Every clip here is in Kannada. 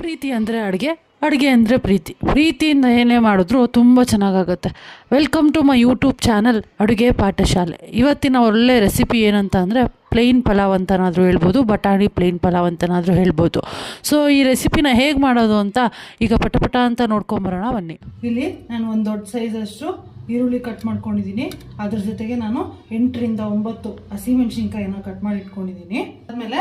ಪ್ರೀತಿ ಅಂದರೆ ಅಡುಗೆ, ಅಡುಗೆ ಅಂದರೆ ಪ್ರೀತಿ. ಪ್ರೀತಿಯಿಂದ ಏನೇ ಮಾಡಿದ್ರೂ ತುಂಬ ಚೆನ್ನಾಗಾಗುತ್ತೆ. Welcome to my YouTube channel ಅಡುಗೆ ಪಾಠಶಾಲೆ. ಇವತ್ತಿನ ಒಳ್ಳೆ ರೆಸಿಪಿ ಏನಂತ ಅಂದರೆ ಪ್ಲೇನ್ ಪಲಾವ್ ಅಂತನಾದರೂ ಹೇಳ್ಬೋದು, ಬಟಾಣಿ ಪ್ಲೇನ್ ಪಲಾವ್ ಅಂತನಾದರೂ ಹೇಳ್ಬೋದು. ಸೊ ಈ ರೆಸಿಪಿನ ಹೇಗೆ ಮಾಡೋದು ಅಂತ ಈಗ ಪಟ ಅಂತ ನೋಡ್ಕೊಂಬರೋಣ ಬನ್ನಿ. ಇಲ್ಲಿ ನಾನು ಒಂದು ದೊಡ್ಡ ಸೈಜಷ್ಟು ಈರುಳ್ಳಿ ಕಟ್ ಮಾಡ್ಕೊಂಡಿದ್ದೀನಿ. ಅದ್ರ ಜೊತೆಗೆ ನಾನು 8 ರಿಂದ 9 ಹಸಿಮೆಣಸಿನ್ಕಾಯಿನ ಕಟ್ ಮಾಡಿ ಇಟ್ಕೊಂಡಿದ್ದೀನಿ. ಆದಮೇಲೆ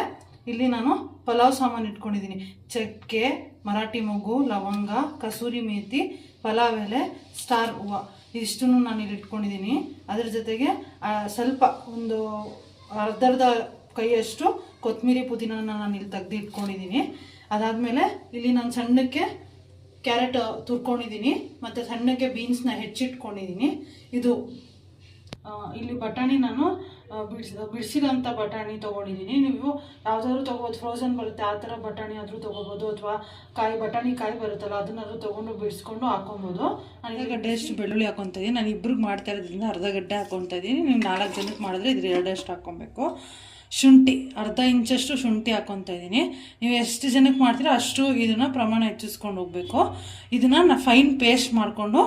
ಇಲ್ಲಿ ನಾನು ಪಲಾವ್ ಸಾಮಾನು ಇಟ್ಕೊಂಡಿದ್ದೀನಿ. ಚಕ್ಕೆ, ಮರಾಠಿ ಮೊಗ್ಗು, ಲವಂಗ, ಕಸೂರಿ ಮೇಥಿ, ಪಲಾವ್ ಎಲೆ, ಸ್ಟಾರ್ ಹೂವು ಇದಿಷ್ಟನ್ನು ನಾನು ಇಲ್ಲಿ ಇಟ್ಕೊಂಡಿದ್ದೀನಿ. ಅದ್ರ ಜೊತೆಗೆ ಸ್ವಲ್ಪ ಒಂದು ಅರ್ಧ ಕೈಯಷ್ಟು ಕೊತ್ತಂಬರಿ ಪುದೀನ ನಾನು ಇಲ್ಲಿ ತೆಗೆದು ಇಟ್ಕೊಂಡಿದ್ದೀನಿ. ಅದಾದಮೇಲೆ ಇಲ್ಲಿ ನಾನು ಸಣ್ಣಕ್ಕೆ ಕ್ಯಾರೆಟ್ ತುರ್ಕೊಂಡಿದ್ದೀನಿ ಮತ್ತು ಸಣ್ಣಕ್ಕೆ ಬೀನ್ಸ್ನ ಹೆಚ್ಚಿಟ್ಕೊಂಡಿದ್ದೀನಿ. ಇದು ಇಲ್ಲಿ ಬಟಾಣಿ ನಾನು ಬಿಡಿಸಿದಂಥ ಬಟಾಣಿ ತೊಗೊಂಡಿದ್ದೀನಿ. ನೀವು ಯಾವುದಾದ್ರೂ ತೊಗೋಬೋದು, ಫ್ರೋಝನ್ ಬರುತ್ತೆ ಆ ಥರ ಬಟಾಣಿ ಆದರೂ ತೊಗೋಬೋದು, ಅಥವಾ ಬಟಾಣಿ ಕಾಯಿ ಬರುತ್ತಲ್ಲ ಅದನ್ನಾದ್ರೂ ತೊಗೊಂಡು ಬಿಡಿಸ್ಕೊಂಡು ಹಾಕೊಬೋದು. ನಾನು ಈಗ ಗಡ್ಡೆಯಷ್ಟು ಬೆಳ್ಳುಳ್ಳಿ ಹಾಕೊತಾ ಇದ್ದೀನಿ. ನಾನು ಇಬ್ರಿಗೆ ಮಾಡ್ತಾ ಇರೋದ್ರಿಂದ ಅರ್ಧ ಗಡ್ಡೆ ಹಾಕೊತಾ ಇದ್ದೀನಿ. ನೀವು 4 ಜನಕ್ಕೆ ಮಾಡಿದ್ರೆ ಇದ್ರ 2 ಹಾಕ್ಕೊಬೇಕು. ಶುಂಠಿ ಅರ್ಧ ಇಂಚಷ್ಟು ಶುಂಠಿ ಹಾಕ್ಕೊತಾ ಇದ್ದೀನಿ. ನೀವು ಎಷ್ಟು ಜನಕ್ಕೆ ಮಾಡ್ತೀರೋ ಅಷ್ಟು ಇದನ್ನು ಪ್ರಮಾಣ ಹೆಚ್ಚಿಸ್ಕೊಂಡು ಹೋಗಬೇಕು. ಇದನ್ನು ಫೈನ್ ಪೇಸ್ಟ್ ಮಾಡಿಕೊಂಡು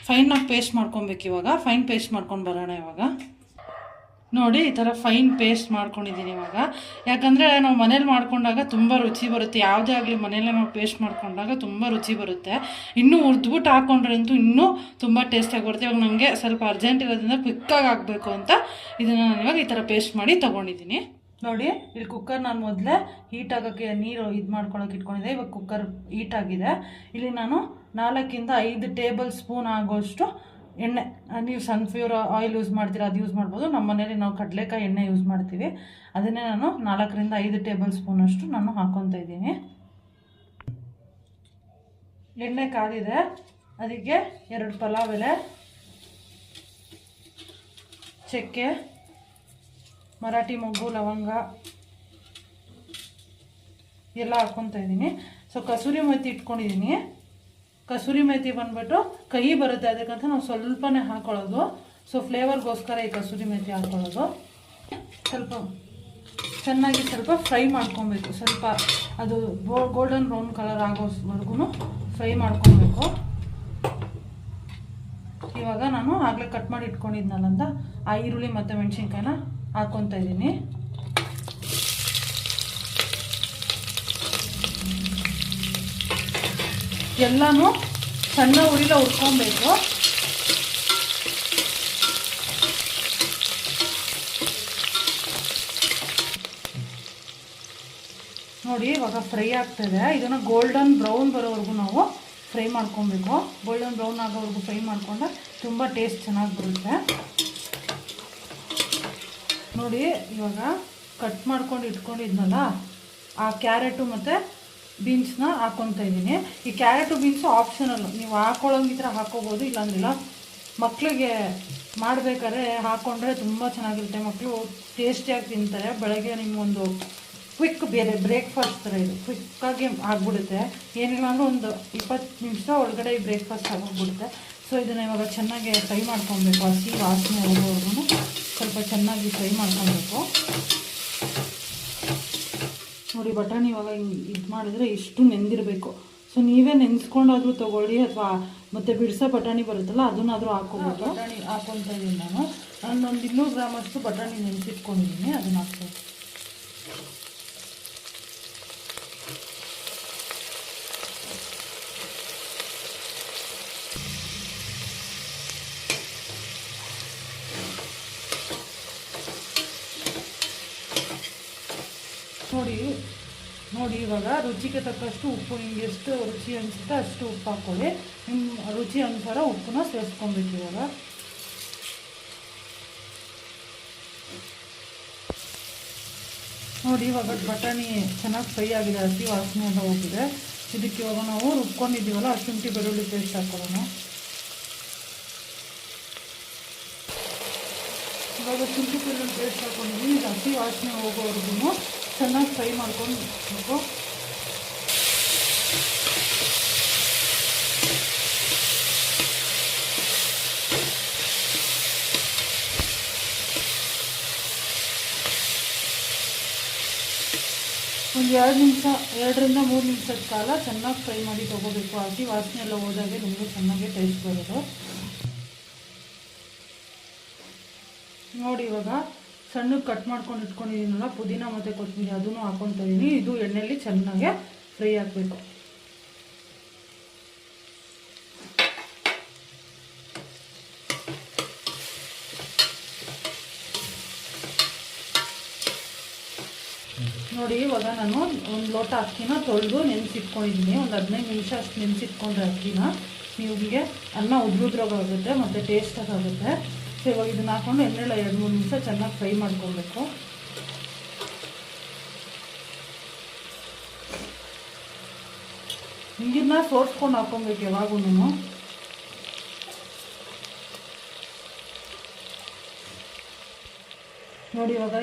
ಫೈನಾಗಿ ಪೇಸ್ಟ್ ಮಾಡ್ಕೊಬೇಕು. ಇವಾಗ ಫೈನ್ ಪೇಸ್ಟ್ ಮಾಡ್ಕೊಂಡು ಬರೋಣ. ಇವಾಗ ನೋಡಿ ಈ ಥರ ಫೈನ್ ಪೇಸ್ಟ್ ಮಾಡ್ಕೊಂಡಿದ್ದೀನಿ ಇವಾಗ. ಯಾಕಂದರೆ ನಾವು ಮನೇಲಿ ಮಾಡ್ಕೊಂಡಾಗ ತುಂಬ ರುಚಿ ಬರುತ್ತೆ. ಯಾವುದೇ ಆಗಲಿ ಮನೇಲಿ ನಾವು ಪೇಸ್ಟ್ ಮಾಡ್ಕೊಂಡಾಗ ತುಂಬ ರುಚಿ ಬರುತ್ತೆ. ಇನ್ನೂ ಹುರಿದ್ಬಿಟ್ಟು ಹಾಕ್ಕೊಂಡ್ರೆ ಅಂತೂ ಇನ್ನೂ ತುಂಬ ಟೇಸ್ಟಾಗಿ ಬರುತ್ತೆ. ಇವಾಗ ನಮಗೆ ಸ್ವಲ್ಪ ಅರ್ಜೆಂಟ್ ಇರೋದ್ರಿಂದ ಕ್ವಿಕ್ಕಾಗಿ ಆಗಬೇಕು ಅಂತ ಇದನ್ನು ನಾನು ಇವಾಗ ಈ ಥರ ಪೇಸ್ಟ್ ಮಾಡಿ ತೊಗೊಂಡಿದ್ದೀನಿ. ನೋಡಿ ಇಲ್ಲಿ ಕುಕ್ಕರ್ ನಾನು ಮೊದಲೇ ಹೀಟ್ ಆಗೋಕ್ಕೆ ನೀರು ಇದು ಮಾಡ್ಕೊಳಕ್ಕೆ ಇಟ್ಕೊಂಡಿದ್ದೆ. ಇವಾಗ ಕುಕ್ಕರ್ ಹೀಟ್ ಆಗಿದೆ. ಇಲ್ಲಿ ನಾನು 4 ರಿಂದ 5 ಟೇಬಲ್ ಸ್ಪೂನ್ ಆಗೋಷ್ಟು ಎಣ್ಣೆ, ನೀವು ಸನ್ಫ್ಲವರ್ ಆಯಿಲ್ ಯೂಸ್ ಮಾಡ್ತೀರಾ ಅದು ಯೂಸ್ ಮಾಡ್ಬೋದು. ನಮ್ಮ ಮನೇಲಿ ನಾವು ಕಡಲೆಕಾಯಿ ಎಣ್ಣೆ ಯೂಸ್ ಮಾಡ್ತೀವಿ. ಅದನ್ನೇ ನಾನು 4 ರಿಂದ 5 ಟೇಬಲ್ ಸ್ಪೂನ್ ಅಷ್ಟು ನಾನು ಹಾಕ್ಕೊತಾ ಇದ್ದೀನಿ. ಎಣ್ಣೆ ಕಾದಿದೆ. ಅದಕ್ಕೆ 2 ಪಲಾವ್ ಎಲೆ, ಚಕ್ಕೆ, ಮರಾಠಿ ಮೊಗ್ಗು, ಲವಂಗ ಎಲ್ಲ ಹಾಕ್ಕೊತಾ ಇದ್ದೀನಿ. ಸೊ ಕಸೂರಿ ಮೇಥಿ ಇಟ್ಕೊಂಡಿದ್ದೀನಿ. ಕಸೂರಿ ಮೇಥಿ ಬಂದ್ಬಿಟ್ಟು ಕಹಿ ಬರುತ್ತೆ, ಅದಕ್ಕಂತ ನಾವು ಸ್ವಲ್ಪನೇ ಹಾಕೊಳ್ಳೋದು. ಸೊ ಫ್ಲೇವರ್ಗೋಸ್ಕರ ಈ ಕಸೂರಿ ಮೇಥಿ ಹಾಕ್ಕೊಳ್ಳೋದು. ಸ್ವಲ್ಪ ಚೆನ್ನಾಗಿ ಸ್ವಲ್ಪ ಫ್ರೈ ಮಾಡ್ಕೊಬೇಕು. ಸ್ವಲ್ಪ ಅದು ಗೋಲ್ಡನ್ ಬ್ರೌನ್ ಕಲರ್ ಆಗೋವರೆಗೂ ಫ್ರೈ ಮಾಡ್ಕೊಬೇಕು. ಇವಾಗ ನಾನು ಆಗಲೇ ಕಟ್ ಮಾಡಿ ಇಟ್ಕೊಂಡಿದ್ನಲ್ಲ ಆ ಈರುಳ್ಳಿ ಮತ್ತು ಮೆಣಸಿನ್ಕಾಯಿನ ಹಾಕ್ಕೊತಾ ಇದ್ದೀನಿ. ಎಲ್ಲನೂ ಸಣ್ಣ ಉರಿಲ ಹುರ್ಕೊಬೇಕು. ನೋಡಿ ಇವಾಗ ಫ್ರೈ ಆಗ್ತದೆ. ಇದನ್ನು ಗೋಲ್ಡನ್ ಬ್ರೌನ್ ಬರೋವರೆಗೂ ನಾವು ಫ್ರೈ ಮಾಡ್ಕೊಬೇಕು. ಗೋಲ್ಡನ್ ಬ್ರೌನ್ ಆಗೋವರೆಗೂ ಫ್ರೈ ಮಾಡಿಕೊಂಡ್ರೆ ತುಂಬ ಟೇಸ್ಟ್ ಚೆನ್ನಾಗಿ ಬರುತ್ತೆ. ನೋಡಿ ಇವಾಗ ಕಟ್ ಮಾಡ್ಕೊಂಡು ಇಟ್ಕೊಂಡಿದ್ನಲ್ಲ ಆ ಕ್ಯಾರೆಟು ಮತ್ತು ಬೀನ್ಸ್ನ ಹಾಕ್ಕೊತಾ ಇದ್ದೀನಿ. ಈ ಕ್ಯಾರೆಟು ಬೀನ್ಸು ಆಪ್ಷನಲ್ಲು, ನೀವು ಹಾಕ್ಕೊಳ್ಳೋಂಗಿದ್ರೆ ಹಾಕ್ಕೋಬೋದು, ಇಲ್ಲಾಂದ್ರಿಲ್ಲ. ಮಕ್ಕಳಿಗೆ ಮಾಡಬೇಕಾದ್ರೆ ಹಾಕ್ಕೊಂಡ್ರೆ ತುಂಬ ಚೆನ್ನಾಗಿರುತ್ತೆ. ಮಕ್ಕಳು ಟೇಸ್ಟಿಯಾಗಿ ತಿಂತಾರೆ. ಬೆಳಗ್ಗೆ ನಿಮಗೊಂದು ಕ್ವಿಕ್ ಬ್ರೇಕ್ಫಾಸ್ಟ್ ಥರ ಇದು ಕ್ವಿಕ್ಕಾಗಿ ಆಗಿಬಿಡುತ್ತೆ. ಏನಿಲ್ಲ ಅಂದರೂ ಒಂದು 20 ನಿಮಿಷ ಒಳಗಡೆ ಈ ಬ್ರೇಕ್ಫಾಸ್ಟ್ ಆಗೋಗ್ಬಿಡುತ್ತೆ. ಸೊ ಇದನ್ನು ಇವಾಗ ಚೆನ್ನಾಗಿ ಫ್ರೈ ಮಾಡ್ಕೊಬೇಕು. ಹಸಿ ವಾಸನೆ ಹೋಗೋವರೆಗೂ ಸ್ವಲ್ಪ ಚೆನ್ನಾಗಿ ಫ್ರೈ ಮಾಡ್ಕೊಬೇಕು. ನೋಡಿ ಬಟಾಣಿ ಇವಾಗ ಇದು ಮಾಡಿದ್ರೆ ಇಷ್ಟು ನೆಂದಿರಬೇಕು. ಸೊ ನೀವೇ ನೆನೆಸ್ಕೊಂಡಾದರೂ ತೊಗೊಳ್ಳಿ, ಅಥವಾ ಮತ್ತು ಬಿಡಿಸೋ ಬಟಾಣಿ ಬರುತ್ತಲ್ಲ ಅದನ್ನಾದರೂ ಹಾಕ್ಕೋಬೇಕು. ಬಟಾಣಿ ಹಾಕ್ಕೊತಾ ಇದ್ದೀನಿ ನಾನು. ಒಂದು 200 ಗ್ರಾಮಷ್ಟು ಬಟಾಣಿ ನೆನೆಸಿಟ್ಕೊಂಡಿದ್ದೀನಿ, ಅದನ್ನು ಹಾಕ್ಬೇಕು. ನೋಡಿ ಇವಾಗ ರುಚಿಗೆ ತಕ್ಕಷ್ಟು ಉಪ್ಪು, ನಿಮ್ಗೆ ಎಷ್ಟು ರುಚಿ ಅನಿಸುತ್ತೆ ಅಷ್ಟು ಉಪ್ಪು ಹಾಕ್ಕೊಳ್ಳಿ. ನಿಮ್ಮ ರುಚಿ ಅನುಸಾರ ಉಪ್ಪನ್ನ ಸೇರಿಸ್ಕೊಬೇಕು. ಇವಾಗ ನೋಡಿ ಇವಾಗ ಬಟಾಣಿ ಚೆನ್ನಾಗಿ ಫ್ರೈ ಆಗಿದೆ, ಹಸಿ ವಾಸನೆ ಎಲ್ಲ ಹೋಗಿದೆ. ಇದಕ್ಕೆ ಇವಾಗ ನಾವು ರುಬ್ಕೊಂಡಿದ್ದೀವಲ್ಲ ಶುಂಠಿ ಬೆಳ್ಳುಳ್ಳಿ ಪೇಸ್ಟ್ ಹಾಕೊಳ್ಳೋಣ. ಇವಾಗ ಶುಂಠಿ ಬೆಳ್ಳುಳ್ಳಿ ಪೇಸ್ಟ್ ಹಾಕ್ಕೊಂಡಿದ್ದೀನಿ. ಇದು ಹಸಿ ವಾಸನೆ ಹೋಗೋವರೆಗೂ ಚೆನ್ನಾಗಿ ಫ್ರೈ ಮಾಡ್ಕೊಳ್ಬೇಕು. ಒಂದು 2 ನಿಮಿಷ 2ರಿಂದ 3 ನಿಮಿಷದ ಕಾಲ ಚೆನ್ನಾಗಿ ಫ್ರೈ ಮಾಡಿ ತೊಗೋಬೇಕು. ಹಸಿ ವಾಸನೆ ಎಲ್ಲ ಹೋದಾಗೆ ನಿಮಗೆ ಚೆನ್ನಾಗಿ ಟೇಸ್ಟ್ ಬರೋದು. ನೋಡಿ ಇವಾಗ ಸಣ್ಣಗೆ ಕಟ್ ಮಾಡ್ಕೊಂಡು ಇಟ್ಕೊಂಡಿದ್ದೀನಲ್ಲ ಪುದೀನ ಮತ್ತು ಕೊತ್ತಂಬರಿ, ಅದನ್ನು ಹಾಕ್ಕೊತಾ ಇದ್ದೀನಿ. ಇದು ಎಣ್ಣೆಯಲ್ಲಿ ಚೆನ್ನಾಗೆ ಫ್ರೈ ಆಗಬೇಕು. ನೋಡಿ ಇವಾಗ ನಾನು 1 ಲೋಟ ಅಕ್ಕಿನ ತೊಳೆದು ನೆನೆಸಿಟ್ಕೊಂಡಿದ್ದೀನಿ. ಒಂದು 15 ನಿಮಿಷ ಅಷ್ಟು ನೆನೆಸಿಟ್ಕೊಂಡ್ರೆ ಅಕ್ಕಿನ ನಿಮಗೆ ಅನ್ನ ಉದ್ರುದ್ರಾಗುತ್ತೆ ಮತ್ತು ಟೇಸ್ಟಾಗುತ್ತೆ. ಸೊ ಇವಾಗ ಇದನ್ನ ಹಾಕ್ಕೊಂಡು ಎಣ್ಣೆಲ್ಲ 2-3 ನಿಮಿಷ ಚೆನ್ನಾಗಿ ಫ್ರೈ ಮಾಡ್ಕೊಬೇಕು. ನೀರನ್ನ ಸೋರ್ಸ್ಕೊಂಡು ಹಾಕ್ಕೊಬೇಕು ಯಾವಾಗೂ. ನೋಡಿ ಇವಾಗ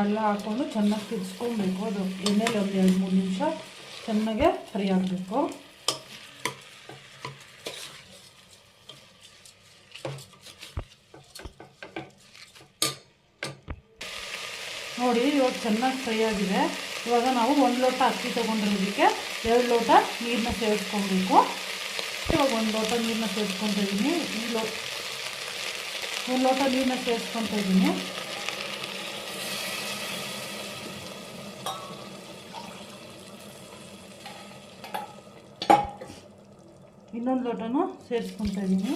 ಎಲ್ಲ ಹಾಕ್ಕೊಂಡು ಚೆನ್ನಾಗಿ ತಿರ್ಸ್ಕೊಬೇಕು. ಅದು ಎಣ್ಣೆಲಿ ಒಂದು 2-3 ನಿಮಿಷ ಚೆನ್ನಾಗೆ ಫ್ರೈ ಆಗಬೇಕು. ನೋಡಿ ಇವಾಗ ಚೆನ್ನಾಗಿ ಫ್ರೈ ಆಗಿದೆ. ಇವಾಗ ನಾವು 1 ಲೋಟ ಅಕ್ಕಿ ತೊಗೊಂಡಿರೋದಕ್ಕೆ 2 ಲೋಟ ನೀರನ್ನ ಸೇರಿಸ್ಕೊಬೇಕು. ಇವಾಗ 1 ಲೋಟ ನೀರನ್ನ ಸೇರಿಸ್ಕೊತಾ ಇದ್ದೀನಿ. 1 ಲೋಟ ನೀರನ್ನ ಸೇರಿಸ್ಕೊತಾ ಇದ್ದೀನಿ. ಇನ್ನೊಂದು ಲೋಟನೂ ಸೇರಿಸ್ಕೊತಾ ಇದ್ದೀನಿ.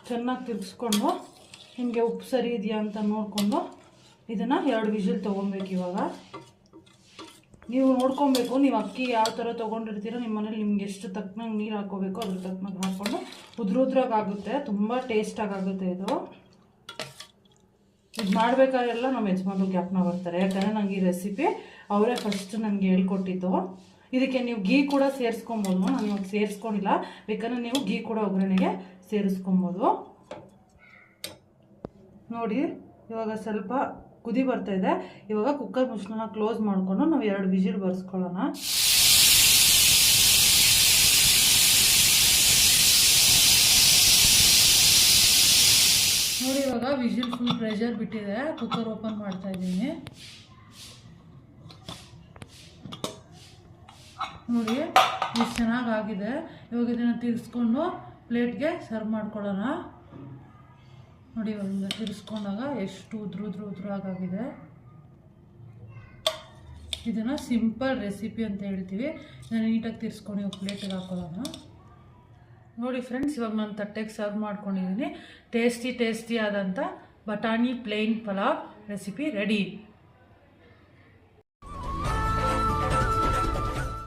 ಚೆನ್ನಾಗಿ ತಿರ್ಗಿಸ್ಕೊಂಡು ನಿಮಗೆ ಉಪ್ಪು ಸರಿ ಇದೆಯಾ ಅಂತ ನೋಡಿಕೊಂಡು ಇದನ್ನು 2 ವಿಷಲ್ ತೊಗೊಬೇಕು. ಇವಾಗ ನೀವು ನೋಡ್ಕೊಬೇಕು, ನೀವು ಅಕ್ಕಿ ಯಾವ ಥರ ತೊಗೊಂಡಿರ್ತೀರೋ ನಿಮ್ಮ ಮನೇಲಿ ನಿಮ್ಗೆ ಎಷ್ಟು ತಕ್ಕನಂಗೆ ನೀರು ಹಾಕ್ಕೋಬೇಕು ಅದ್ರ ತಕ್ಕನಾಗಿ ಹಾಕ್ಕೊಂಡು ಉದ್ರುದ್ರಾಗುತ್ತೆ. ತುಂಬ ಟೇಸ್ಟಾಗುತ್ತೆ ಇದು ಮಾಡಬೇಕಾದ್ರೆಲ್ಲ ನಮ್ಮ ಯಜಮಾನ್ರು ಜ್ಞಾಪನ ಬರ್ತಾರೆ. ಯಾಕಂದರೆ ನನಗೆ ಈ ರೆಸಿಪಿ ಅವರೇ ಫಸ್ಟ್ ನನಗೆ ಹೇಳ್ಕೊಟ್ಟಿದ್ದು. ಇದಕ್ಕೆ ನೀವು ಗೀ ಕೂಡ ಸೇರಿಸ್ಕೊಬೋದು. ನಾನು ಇವಾಗ ಸೇರಿಸ್ಕೊಂಡಿಲ್ಲ, ಬೇಕಾದ್ರೆ ನೀವು ಗೀ ಕೂಡ ಒಗ್ಗರಣೆಗೆ ಸೇರಿಸ್ಕೊಬೋದು. ನೋಡಿ ಇವಾಗ ಸ್ವಲ್ಪ ಕುದಿ ಬರ್ತಾ ಇದೆ. ಇವಾಗ ಕುಕ್ಕರ್ ಮುಚ್ಚಳನ ಕ್ಲೋಸ್ ಮಾಡಿಕೊಂಡು ನಾವು 2 ವಿಜಿಲ್ ಬರ್ಸ್ಕೊಳ್ಳೋಣ. ನೋಡಿ ಇವಾಗ ವಿಜಿಲ್ ಫುಲ್ ಪ್ರೆಷರ್ ಬಿಟ್ಟಿದೆ. ಕುಕ್ಕರ್ ಓಪನ್ ಮಾಡ್ತಾ ಇದ್ದೀನಿ. ನೋಡಿ ಎಷ್ಟು ಚೆನ್ನಾಗಾಗಿದೆ. ಇವಾಗ ಇದನ್ನು ತಿರ್ಸ್ಕೊಂಡು ಪ್ಲೇಟ್ಗೆ ಸರ್ವ್ ಮಾಡ್ಕೊಳ್ಳೋಣ. ನೋಡಿ ಇವಾಗ ತಿರ್ಸ್ಕೊಂಡಾಗ ಎಷ್ಟು ಉದ್ರಾಗಿದೆ. ಇದನ್ನು ಸಿಂಪಲ್ ರೆಸಿಪಿ ಅಂತ ಹೇಳ್ತೀವಿ. ನಾನು ನೀಟಾಗಿ ತಿರ್ಸ್ಕೊಂಡು ಪ್ಲೇಟಿಗೆ ಹಾಕೊಳ್ಳೋಣ. ನೋಡಿ ಫ್ರೆಂಡ್ಸ್, ಇವಾಗ ನಾನು ತಟ್ಟೆಗೆ ಸರ್ವ್ ಮಾಡ್ಕೊಂಡಿದ್ದೀನಿ. ಟೇಸ್ಟಿ ಆದಂಥ ಬಟಾಣಿ ಪ್ಲೇನ್ ಪಲಾವ್ ರೆಸಿಪಿ ರೆಡಿ.